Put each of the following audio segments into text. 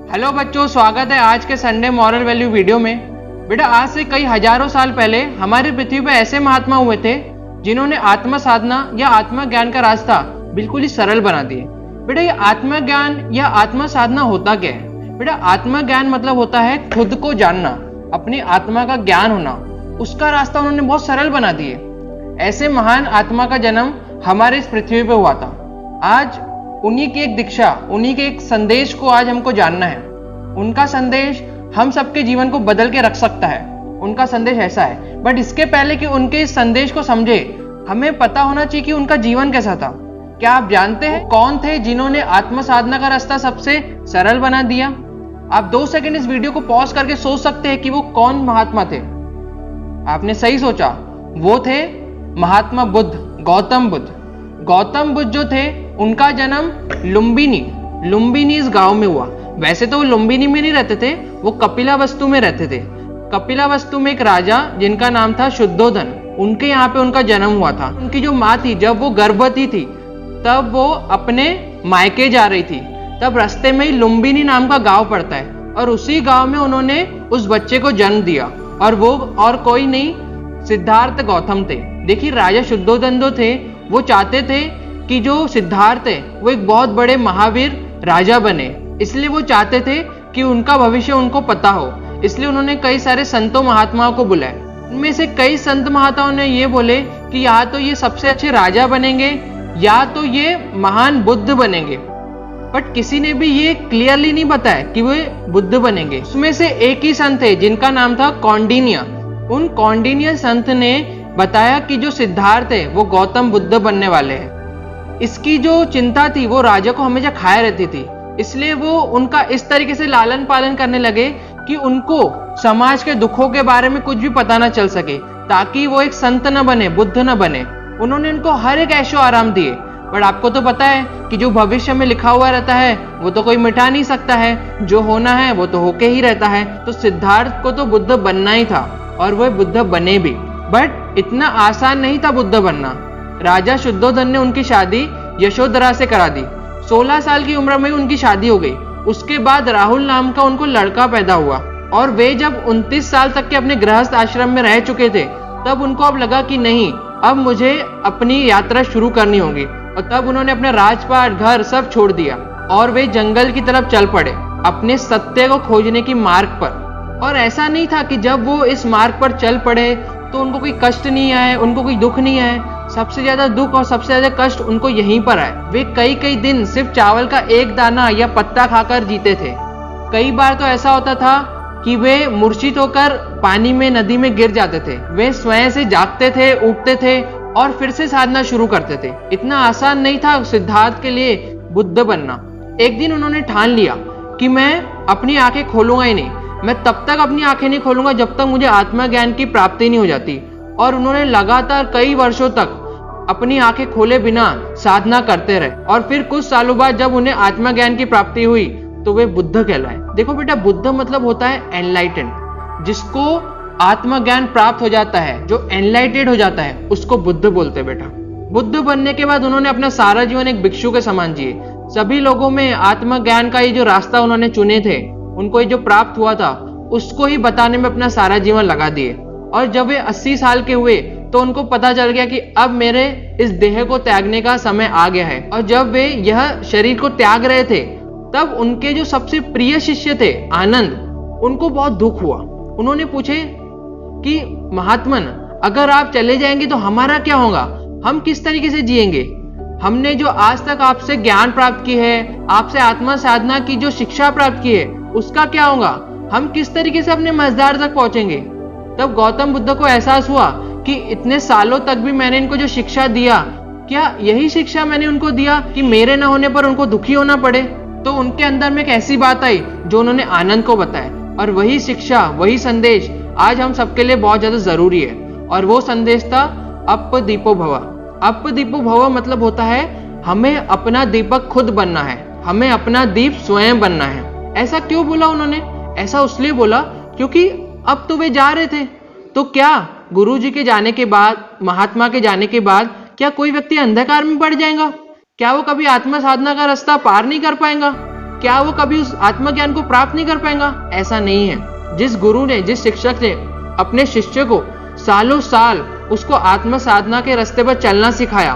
Hello बच्चों, स्वागत है आज के संडे मॉरल वैल्यू वीडियो में। बेटा, आज से कई हजारों साल पहले हमारी पृथ्वी पर ऐसे महात्मा हुए थे जिन्होंने आत्म साधना या आत्मज्ञान का रास्ता बिल्कुल ही सरल बना दिए। बेटा, ये आत्मज्ञान या आत्म साधना होता क्या है? बेटा, आत्मज्ञान मतलब होता है खुद को जानना, अपनी आत्मा का ज्ञान होना। उसका रास्ता उन्होंने बहुत सरल बना दिए। ऐसे महान आत्मा का जन्म हमारे इस पृथ्वी पे हुआ था। आज उन्हीं की एक दीक्षा, उन्हीं के एक संदेश को आज हमको जानना है। उनका संदेश हम सबके जीवन को बदल के रख सकता है। उनका संदेश ऐसा है, बट इसके पहले कि उनके इस संदेश को समझे, हमें पता होना चाहिए कि उनका जीवन कैसा था। क्या आप जानते हैं कौन थे जिन्होंने आत्म साधना का रास्ता सबसे सरल बना दिया? आप 2 सेकंड इस वीडियो को पॉज करके सोच सकते हैं कि वो कौन महात्मा थे। आपने सही सोचा, वो थे महात्मा बुद्ध, गौतम बुद्ध। गौतम बुद्ध जो थे, उनका जन्म लुम्बिनी इस गांव में हुआ। वैसे तो वो लुम्बिनी में नहीं रहते थे, वो कपिलावस्तु में रहते थे। कपिलावस्तु में एक राजा जिनका नाम था शुद्धोधन, उनके यहाँ पे उनका जन्म हुआ था। उनकी जो माँ थी, जब वो गर्भवती थी तब वो अपने मायके जा रही थी। तब रास्ते में ही लुम्बिनी नाम का गांव पड़ता है और उसी गांव में उन्होंने उस बच्चे को जन्म दिया। और वो और कोई नहीं, सिद्धार्थ गौतम थे। देखिए, राजा शुद्धोधन जो थे, वो चाहते थे कि जो सिद्धार्थ है वो एक बहुत बड़े महावीर राजा बने। इसलिए वो चाहते थे कि उनका भविष्य उनको पता हो। इसलिए उन्होंने कई सारे संतों महात्माओं को बुलाया। उनमें से कई संत महात्माओं ने ये बोले कि या तो ये सबसे अच्छे राजा बनेंगे या तो ये महान बुद्ध बनेंगे। बट किसी ने भी ये क्लियरली नहीं बताया कि वे बुद्ध बनेंगे। उसमें से एक ही संत है जिनका नाम था कौंडिन्य। उन कौंडिन्य संत ने बताया कि जो सिद्धार्थ है वो गौतम बुद्ध बनने वाले हैं। इसकी जो चिंता थी वो राजा को हमेशा खाए रहती थी। इसलिए वो उनका इस तरीके से लालन पालन करने लगे कि उनको समाज के दुखों के बारे में कुछ भी पता ना चल सके, ताकि वो एक संत न बने, बुद्ध न बने। उन्होंने उनको हर एक ऐशो आराम दिए। पर आपको तो पता है कि जो भविष्य में लिखा हुआ रहता है वो तो कोई मिटा नहीं सकता है। जो होना है वो तो होके ही रहता है। तो सिद्धार्थ को तो बुद्ध बनना ही था और वह बुद्ध बने भी। बट इतना आसान नहीं था बुद्ध बनना। राजा शुद्धोधन ने उनकी शादी यशोधरा से करा दी। 16 साल की उम्र में उनकी शादी हो गई। उसके बाद राहुल नाम का उनको लड़का पैदा हुआ और वे जब 29 साल तक के अपने गृहस्थ आश्रम में रह चुके थे, तब उनको अब लगा कि नहीं, अब मुझे अपनी यात्रा शुरू करनी होगी। और तब उन्होंने अपना राजपाट, घर सब छोड़ दिया और वे जंगल की तरफ चल पड़े, अपने सत्य को खोजने की मार्ग पर। और ऐसा नहीं था कि जब वो इस मार्ग पर चल पड़े तो उनको कोई कष्ट नहीं आए, उनको कोई दुख नहीं आए। सबसे ज्यादा दुख और सबसे ज्यादा कष्ट उनको यहीं पर आए। वे कई दिन सिर्फ चावल का एक दाना या पत्ता खाकर जीते थे। कई बार तो ऐसा होता था कि वे मूर्छित होकर पानी में, नदी में गिर जाते थे। वे स्वयं से जागते थे, उठते थे और फिर से साधना शुरू करते थे। इतना आसान नहीं था सिद्धार्थ के लिए बुद्ध बनना। एक दिन उन्होंने ठान लिया कि मैं अपनी आंखें खोलूंगा ही नहीं। मैं तब तक अपनी आंखें नहीं खोलूंगा जब तक मुझे आत्मज्ञान की प्राप्ति नहीं हो जाती। और उन्होंने लगातार कई वर्षों तक अपनी आंखें खोले बिना साधना करते रहे। और फिर कुछ सालों बाद जब उन्हें आत्मज्ञान की प्राप्ति हुई तो वे बुद्ध कहलाए। देखो बेटा, बुद्ध मतलब होता है एनलाइटेंड, जिसको आत्मज्ञान प्राप्त हो जाता है, जो एनलाइटेड हो जाता है, उसको बुद्ध बोलते हैं बेटा। बुद्ध बनने के बाद उन्होंने अपना सारा जीवन एक भिक्षु के समान जिए। सभी लोगों में आत्मज्ञान का ये जो रास्ता उन्होंने चुने थे, उनको ये जो प्राप्त हुआ था, उसको ही बताने में अपना सारा जीवन लगा दिए। और जब वे 80 साल के हुए तो उनको पता चल गया कि अब मेरे इस देह को त्यागने का समय आ गया है। और जब वे यह शरीर को त्याग रहे थे, तब उनके जो सबसे प्रिय शिष्य थे आनंद, उनको बहुत दुख हुआ। उन्होंने पूछे कि महात्मन, अगर आप चले जाएंगे तो हमारा क्या होगा? हम किस तरीके से जिएंगे? हमने जो आज तक आपसे ज्ञान प्राप्त की है, आपसे आत्मा साधना की जो शिक्षा प्राप्त की है, उसका क्या होगा? हम किस तरीके से अपने मझधार तक पहुंचेंगे? तब गौतम बुद्ध को एहसास हुआ कि इतने सालों तक भी मैंने इनको जो शिक्षा दिया, क्या यही शिक्षा मैंने उनको दिया कि मेरे न होने पर उनको दुखी होना पड़े? तो उनके अंदर में एक ऐसी बात आई जो उन्होंने आनंद को बताया। और वही शिक्षा, वही संदेश आज हम सबके लिए बहुत ज्यादा जरूरी है। और वो संदेश था अप दीपो भव। अप दीपो भव मतलब होता है हमें अपना दीपक खुद बनना है, हमें अपना दीप स्वयं बनना है। ऐसा क्यों बोला उन्होंने? ऐसा उसलिए बोला क्योंकि अब तो वे जा रहे थे, तो क्या गुरुजी के जाने के बाद, महात्मा के जाने के बाद, क्या कोई व्यक्ति अंधकार में पड़ जाएगा? क्या वो कभी आत्म साधना का रास्ता पार नहीं कर पाएगा? क्या वो कभी उस आत्मज्ञान को प्राप्त नहीं कर पाएगा? ऐसा नहीं है। जिस गुरु ने, जिस शिक्षक ने अपने शिष्य को सालों साल उसको आत्म साधना के रास्ते पर चलना सिखाया,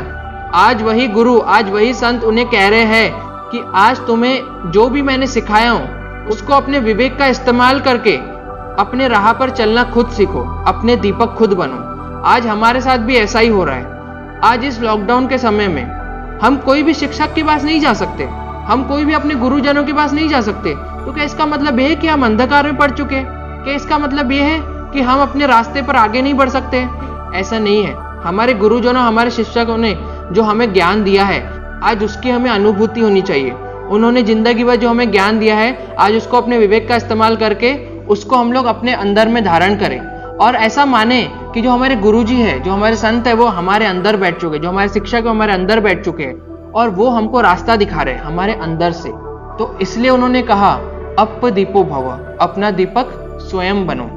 आज वही गुरु, आज वही संत उन्हें कह रहे हैं कि आज तुम्हें जो भी मैंने सिखाया हूं उसको अपने विवेक का इस्तेमाल करके अपने राह पर चलना खुद सीखो, अपने दीपक खुद बनो। आज हमारे साथ भी ऐसा ही हो रहा है। आज इस लॉकडाउन के समय में हम कोई भी शिक्षक के पास नहीं जा सकते, हम कोई भी अपने गुरुजनों के पास नहीं जा सकते। तो क्या इसका मतलब यह है कि हम अंधकार में पड़ चुके? क्या इसका मतलब यह है कि हम अपने रास्ते पर आगे नहीं बढ़ सकते? ऐसा नहीं है। हमारे गुरुजनों, हमारे शिक्षकों ने जो हमें ज्ञान दिया है, आज उसकी हमें अनुभूति होनी चाहिए। उन्होंने जिंदगी भर जो हमें ज्ञान दिया है, आज उसको अपने विवेक का इस्तेमाल करके उसको हम लोग अपने अंदर में धारण करें और ऐसा माने कि जो हमारे गुरुजी है, जो हमारे संत है, वो हमारे अंदर बैठ चुके, जो हमारे शिक्षक हमारे अंदर बैठ चुके हैं और वो हमको रास्ता दिखा रहे हैं हमारे अंदर से। तो इसलिए उन्होंने कहा अप दीपो भव, अपना दीपक स्वयं बनो।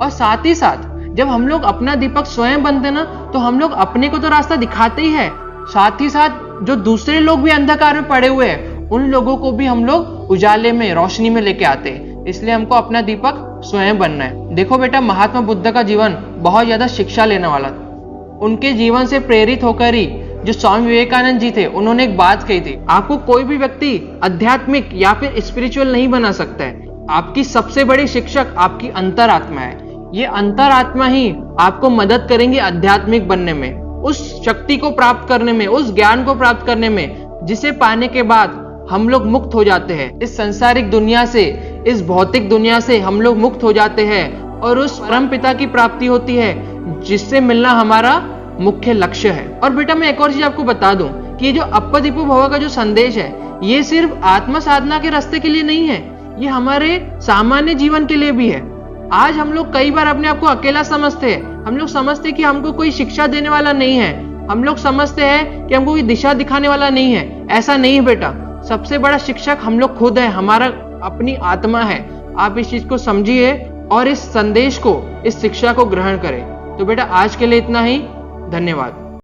और साथ ही साथ जब हम लोग अपना दीपक स्वयं बनते ना, तो हम लोग अपने को तो रास्ता दिखाते ही है, साथ ही साथ जो दूसरे लोग भी अंधकार में पड़े हुए हैं उन लोगों को भी हम लोग उजाले में, रोशनी में लेके आते हैं। इसलिए हमको अपना दीपक स्वयं बनना है। देखो बेटा, महात्मा बुद्ध का जीवन बहुत ज्यादा शिक्षा लेने वाला था। उनके जीवन से प्रेरित होकर ही जो स्वामी विवेकानंद जी थे, उन्होंने एक बात कही थी, आपको कोई भी व्यक्ति आध्यात्मिक या फिर स्पिरिचुअल नहीं बना सकता है। आपकी सबसे बड़ी शिक्षक आपकी अंतरात्मा है। ये अंतरात्मा ही आपको मदद करेंगे आध्यात्मिक बनने में, उस शक्ति को प्राप्त करने में, उस ज्ञान को प्राप्त करने में, जिसे पाने के बाद हम लोग मुक्त हो जाते हैं इस संसारिक दुनिया से, इस भौतिक दुनिया से हम लोग मुक्त हो जाते हैं और उस परम पिता की प्राप्ति होती है जिससे मिलना हमारा मुख्य लक्ष्य है। और बेटा, मैं एक और चीज आपको बता दूं कि ये जो अप्प दीपो भव का जो संदेश है, ये सिर्फ आत्म साधना के रास्ते के लिए नहीं है, ये हमारे सामान्य जीवन के लिए भी है। आज हम लोग कई बार अपने आप को अकेला समझते हैं। हम लोग समझते हैं कि हमको कोई शिक्षा देने वाला नहीं है, हम लोग समझते हैं कि हमको कोई दिशा दिखाने वाला नहीं है। ऐसा नहीं है बेटा, सबसे बड़ा शिक्षक हम लोग खुद है, हमारा अपनी आत्मा है। आप इस चीज को समझिए और इस संदेश को, इस शिक्षा को ग्रहण करें। तो बेटा, आज के लिए इतना ही। धन्यवाद।